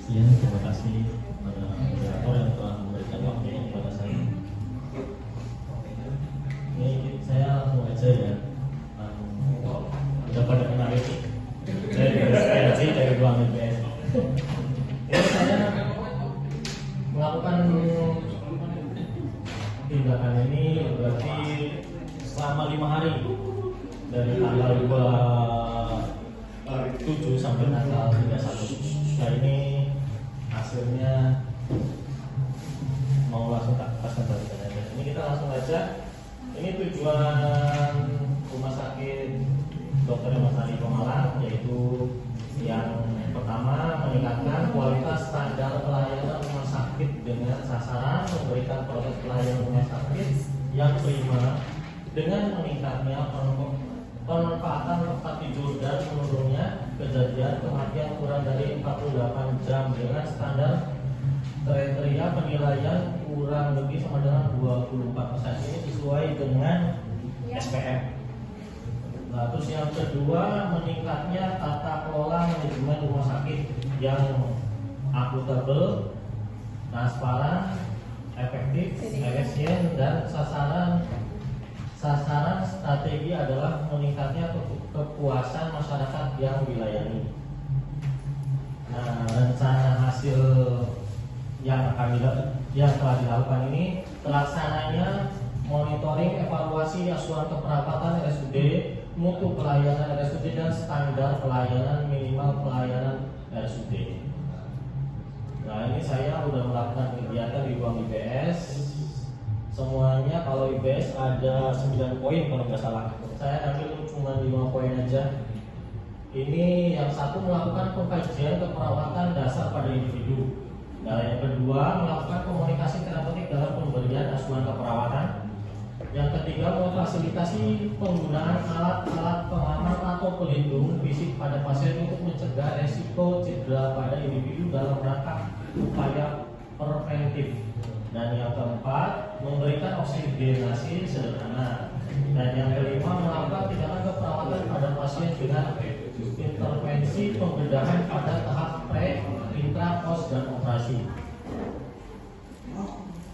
Ya, terima kasih kepada moderator yang telah memberikan waktunya kepada saya. Ini saya langsung aja ya. Udah pada kenal ini. Saya dari dari ruang IPS. Ini saya melakukan tindakan ini berarti selama 5 hari dari tanggal 27 sampai tanggal 31. Nah ini hasilnya mau langsung tak pasang aja. Ini kita langsung aja. Ini tujuan rumah sakit Dr. Masari Pemalang, yaitu yang pertama meningkatkan kualitas standar pelayanan rumah sakit dengan sasaran memberikan proses pelayanan rumah sakit yang prima dengan meningkatnya pemanfaatan tempat tidur dan menurunnya kejadian kematian kurang dari 48 jam dengan standar kriteria penilaian kurang lebih sama dengan 24%. Ini sesuai dengan SPM. Nah, terus yang kedua meningkatnya tata kelola manajemen rumah sakit yang akuntabel, transparan, efektif, efisien, dan sasaran strategi adalah meningkatnya kepuasan masyarakat yang dilayani. Nah, rencana hasil yang telah dilakukan ini terlaksananya monitoring evaluasi asuhan keperawatan RSUD, mutu pelayanan RSUD, dan standar pelayanan minimal pelayanan RSUD. Nah, ini saya sudah melakukan kegiatan di ruang IPS. Semuanya kalau IPS ada 9 poin kalau nggak salah. Saya ambil cuma 5 poin aja. Ini yang satu melakukan pengkajian keperawatan dasar pada individu. Nah, yang kedua melakukan komunikasi terapeutik dalam pemberian asuhan keperawatan. Yang ketiga memfasilitasi penggunaan alat-alat pengaman atau pelindung fisik pada pasien untuk mencegah resiko cedera pada individu dalam rangka upaya preventif. Dan yang keempat memberikan oksigenasi sederhana. Dan yang kelima melakukan tindakan keperawatan pada pasien dengan intervensi pembedahan pada tahap pre, intra, pos, dan operasi.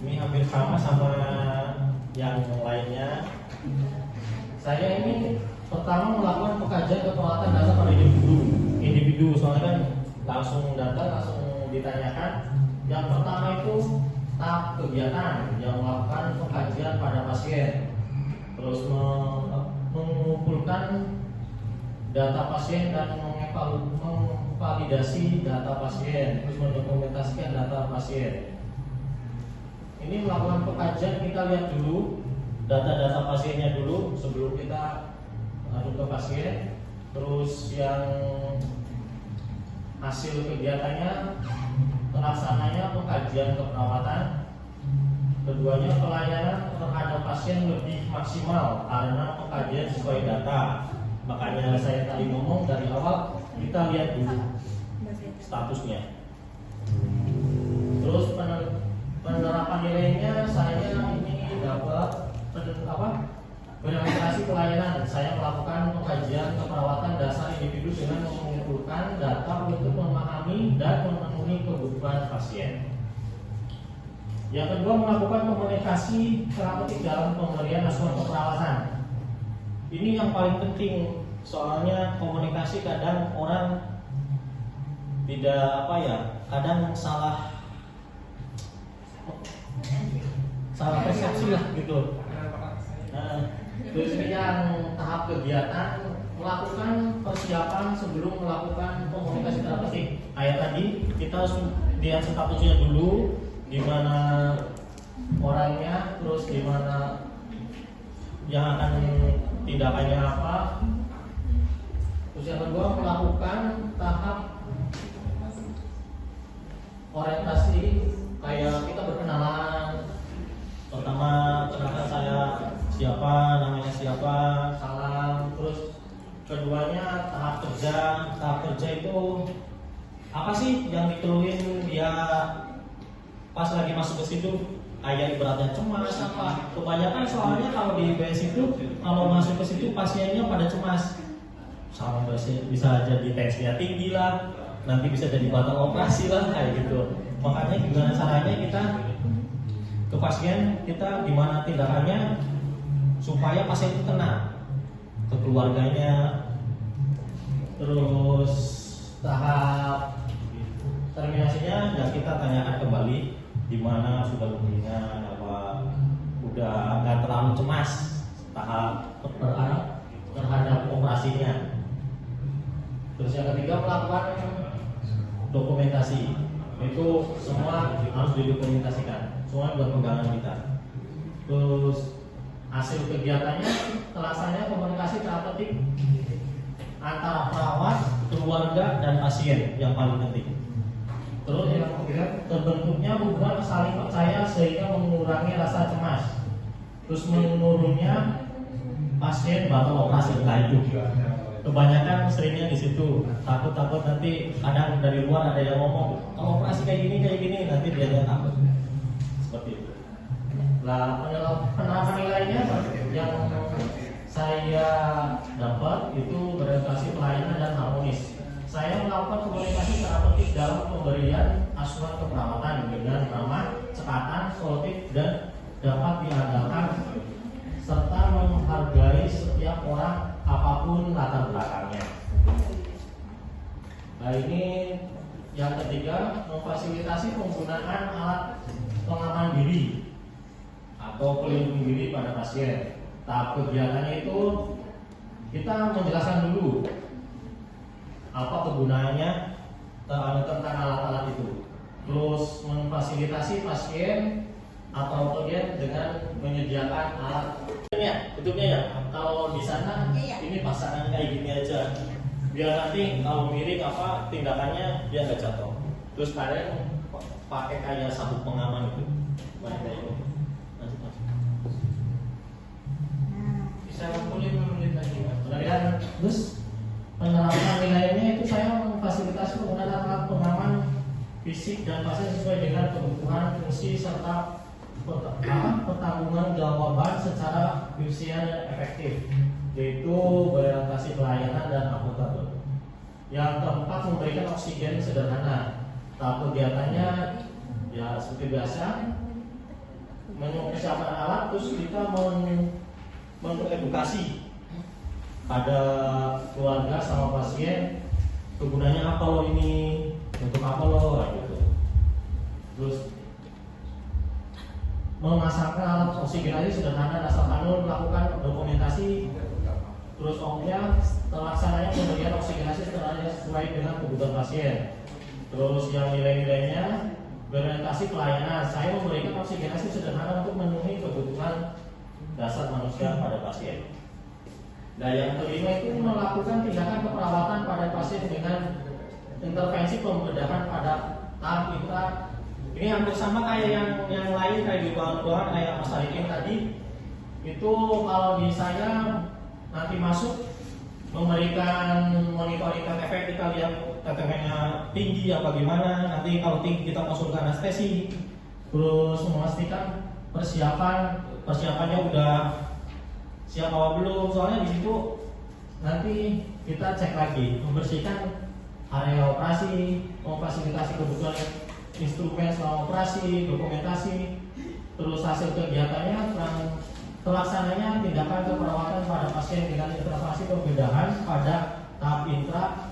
Ini hampir sama yang lainnya. Saya ini pertama melakukan pengkajian keperawatan dasar pada individu. Soalnya kan langsung datang, langsung ditanyakan. Yang pertama itu tahap kegiatan yang melakukan pengkajian pada pasien, terus mengumpulkan data pasien dan memvalidasi data pasien, terus mendokumentasikan data pasien. Ini melakukan pengkajian, kita lihat dulu data-data pasiennya dulu sebelum kita masuk ke pasien. Terus yang hasil kegiatannya terlaksananya pengkajian keperawatan. Keduanya pelayanan terhadap pasien lebih maksimal karena pengkajian sesuai data. Makanya saya tadi ngomong dari awal kita lihat dulu statusnya. Terus penerapan nilainya saya ini dapat verifikasi pelayanan. Saya melakukan pengkajian keperawatan dasar individu dengan mengumpulkan data untuk memahami dan memenuhi kebutuhan pasien. Yang kedua melakukan komunikasi terapeutik dalam pemberian asuhan keperawatan. Ini yang paling penting, soalnya komunikasi kadang orang tidak kadang salah persepsi lah gitu. Nah, terus ini yang tahap kegiatan melakukan persiapan sebelum melakukan komunikasi terapeutik. Kayak tadi kita harus lihat statusnya dulu, gimana orangnya, terus gimana yang akan tindakannya apa. Terus yang kedua melakukan tahap orientasi, kayak kita berkenalan. Pertama kenalkan saya siapa, namanya siapa, salam. Terus keduanya tahap kerja. Tahap kerja itu apa sih yang dikeluhin dia pas lagi masuk ke situ? Kayak ibaratnya cemas apa? Kebanyakan soalnya kalau di IPS itu kalau masuk ke situ pasiennya pada cemas. Sama bisa jadi tensinya tinggi lah, nanti bisa jadi batal operasi lah kayak gitu. Makanya gimana caranya kita ke pasien, kita gimana tindakannya supaya pasien itu tenang, ke keluarganya. Terus tahap terminasinya ya kita tanyakan kembali gimana, sudah mendingan apa, udah nggak terlalu cemas tahap terhadap operasinya. Terus yang ketiga, melakukan dokumentasi. Itu semua harus didokumentasikan, semua buat pegangan kita. Terus hasil kegiatannya terlaksananya komunikasi terapeutik antara perawat, keluarga, dan pasien yang paling penting. Terus yang ketiga, terbentuknya hubungan saling percaya sehingga mengurangi rasa cemas. Terus menurunnya pasien batal operasi. Nah itu kebanyakan seringnya di situ, takut nanti kadang dari luar ada yang ngomong kalau operasi kayak gini nanti dia takut seperti itu. Nah penerapan nilainya yang saya dapat itu orientasi pelayanan dan harmonis. Saya melakukan komunikasi terapeutik dalam pemberian asuhan keperawatan dengan ramah, cekatan, solutif, dan dapat diandalkan serta menghargai setiap orang apapun latar belakangnya. Nah ini yang ketiga, memfasilitasi penggunaan alat pengaman diri atau pelindung diri pada pasien. Tahap kegiatannya itu kita menjelaskan dulu apa kegunaannya tentang alat-alat itu. Terus memfasilitasi pasien atau klien dengan menyediakan alat. Bentuknya ya, kalau di sana ini pasangan kayak gini aja, biar nanti kalau miring apa tindakannya dia nggak jatuh. Terus kadang pakai kayak sabuk pengaman itu, kayak itu. Bisa 45 menit lagi. Kemudian terus penerapan nilainya itu saya memfasilitasi penggunaan alat pengaman fisik dan pasien sesuai dengan kebutuhan fungsi serta pertanggungan jawaban secara efisien dan efektif, yaitu berorientasi pelayanan dan akuntabel. Yang keempat, memberikan oksigen sederhana. Tahap kegiatannya ya seperti biasa, mempersiapkan alat, terus kita mengedukasi pada keluarga sama pasien kegunaannya apa lo ini, untuk apa lo gitu. Terus memasangkan alat oksigenasi sederhana asal kanun, melakukan dokumentasi. Terus terlaksananya pemberian oksigenasi sesuai dengan kebutuhan pasien. Terus yang nilai-nilainya berorientasi pelayanan. Saya memberikan oksigenasi sederhana untuk memenuhi kebutuhan dasar manusia pada pasien. Nah yang kelima itu melakukan tindakan keperawatan pada pasien dengan intervensi pembedahan pada tahap intra. Ini hampir sama kayak yang lain, kayak di ruangan kayak Mas Arikin tadi. Itu kalau di saya nanti masuk memberikan monitoring KTP, kita lihat KTP-nya tinggi apa gimana. Nanti kalau tinggi kita masuk ke anestesi. Terus memastikan persiapannya udah siap apa belum. Soalnya di situ nanti kita cek lagi, membersihkan area operasi, memfasilitasi kebutuhan instrumen selama operasi, dokumentasi. Terus hasil kegiatannya terlaksananya tindakan keperawatan pada pasien dengan intervensi pembedahan pada tahap intra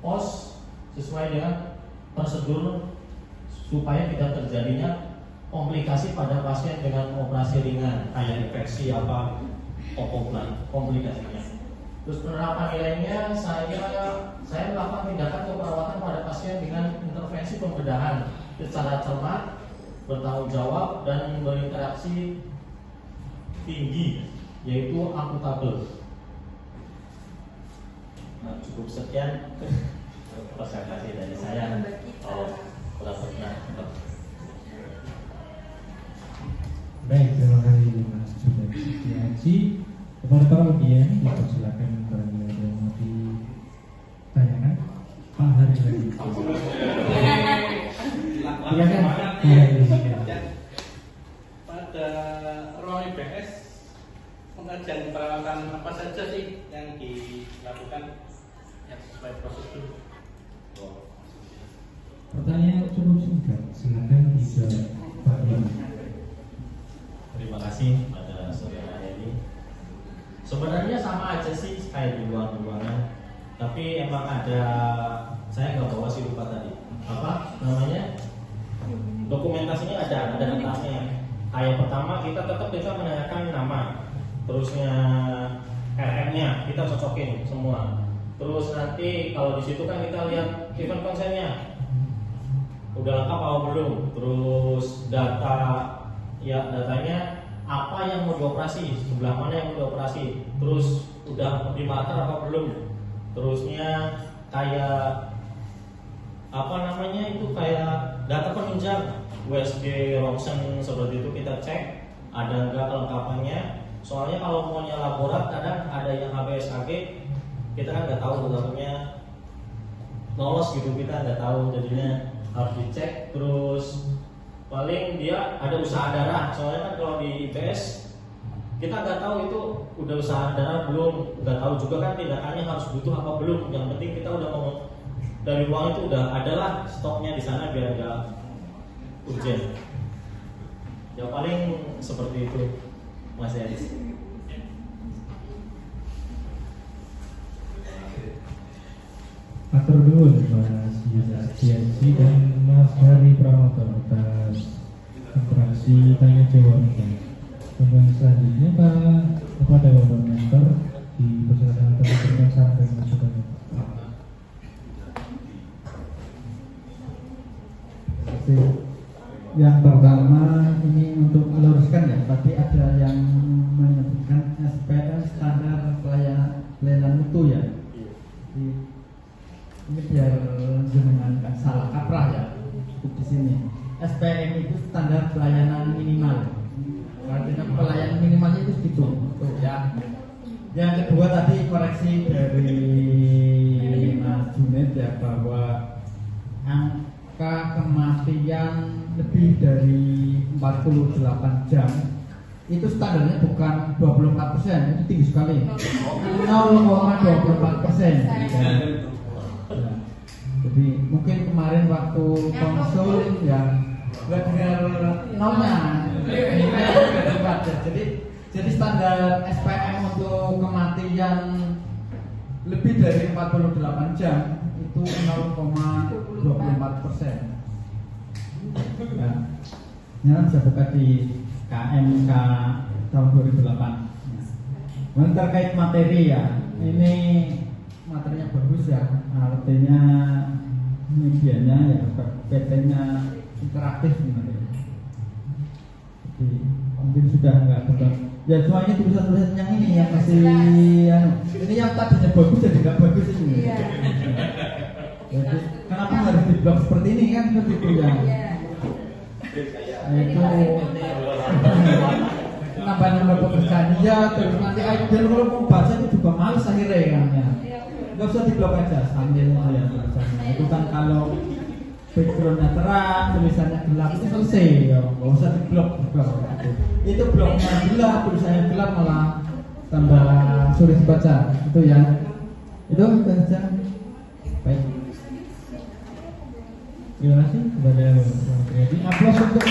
pos sesuai dengan prosedur supaya tidak terjadinya komplikasi pada pasien dengan operasi ringan kayak infeksi apa komplikasinya. Terus penerapan nilainya saya melakukan tindakan keperawatan pada pasien dengan intervensi pembedahan secara cermat, bertanggung jawab, dan berinteraksi tinggi, yaitu akuntabel. Nah, cukup sekian presentasi dari saya. Kalau berikutnya. Baik, terima kasih Mas Junet Setiaji. Kepada para audien, dipersilakan bagi yang mau ditanyakan. Pak Hari lagi. Silakan. Pada ruang IBS, pengajian perawatan apa saja sih yang dilakukan yang sesuai prosedur Pertanyaan cukup singkat, silakan dijawab Pak Yoni. Terima kasih pada saudara ini. Sebenarnya sama aja sih kayak di ruang-ruangan, tapi emang ada, saya nggak bawa sih lupa tadi apa namanya, dokumentasinya ada datanya. Kayak pertama kita menanyakan nama, terusnya RM-nya kita cocokin semua. Terus nanti kalau di situ kan kita lihat event konsennya udah lengkap apa belum. Terus datanya apa yang mau dioperasi, sebelah mana yang mau dioperasi. Terus udah di mater apa belum. Terusnya kayak apa namanya itu, kayak data penunjang USG, ronsen seperti itu kita cek ada enggak kelengkapannya. Soalnya kalau maunya laborat kadang ada yang HBSAG, kita kan nggak tahu dalamnya lolos gitu, kita nggak tahu, jadinya harus dicek. Terus paling dia ada usaha darah, soalnya kan kalau di IPS kita nggak tahu itu udah usaha darah belum, nggak tahu juga kan tindakannya harus butuh apa belum. Yang penting kita udah ngomong dari ruang itu udah adalah stoknya di sana biar nggak urgent. Ya paling seperti itu Mas Edis. Atur dulu Mas Yasi dan Mas Hari Pramoto atas interaksi tanya jawab ini. Kemudian selanjutnya Pak kepada Bapak Mentor dipersilakan untuk memberikan saran masukan. Yang pertama ini untuk meluruskan ya, tadi ada yang menyebutkan SPM standar pelayanan mutu ya. Ini biar jenengan kan salah kaprah ya, cukup di sini. SPM itu standar pelayanan minimal. Artinya pelayanan minimalnya itu segitu, tuh ya. Yang kedua tadi koreksi dari Mas Junaid ya, bahwa angka kematian lebih dari 48 jam itu standarnya bukan 24%, itu tinggi sekali, 0,24%. Jadi mungkin kemarin waktu konsul ya nggak dengar nolnya, jadi standar SPM untuk kematian lebih dari 48 jam itu 0,24%. Ya, ini saya buka di KMK tahun 2008. Nah, terkait materi ya, ini materinya bagus ya, artinya medianya ya, PT-nya interaktif sebenarnya. Jadi mungkin sudah nggak betul. Ya semuanya tulisan-tulisan yang ini yang masih ini yang tadinya bagus jadi nggak bagus ini. Jadi kenapa harus diblok seperti ini kan seperti itu ya? Itu nambah pekerjaan ya, terus nanti dan kalau mau baca itu juga males akhirnya kan ya. Nggak usah diblok aja sambil ya tulisannya. Itu kan kalau backgroundnya terang, tulisannya gelap itu selesai ya, nggak usah diblok juga. Itu bloknya gelap, tulisannya gelap malah tambah sulit dibaca itu ya. Itu saja. Baik. Terima kasih kepada Pak Triadi. Aplaus untuk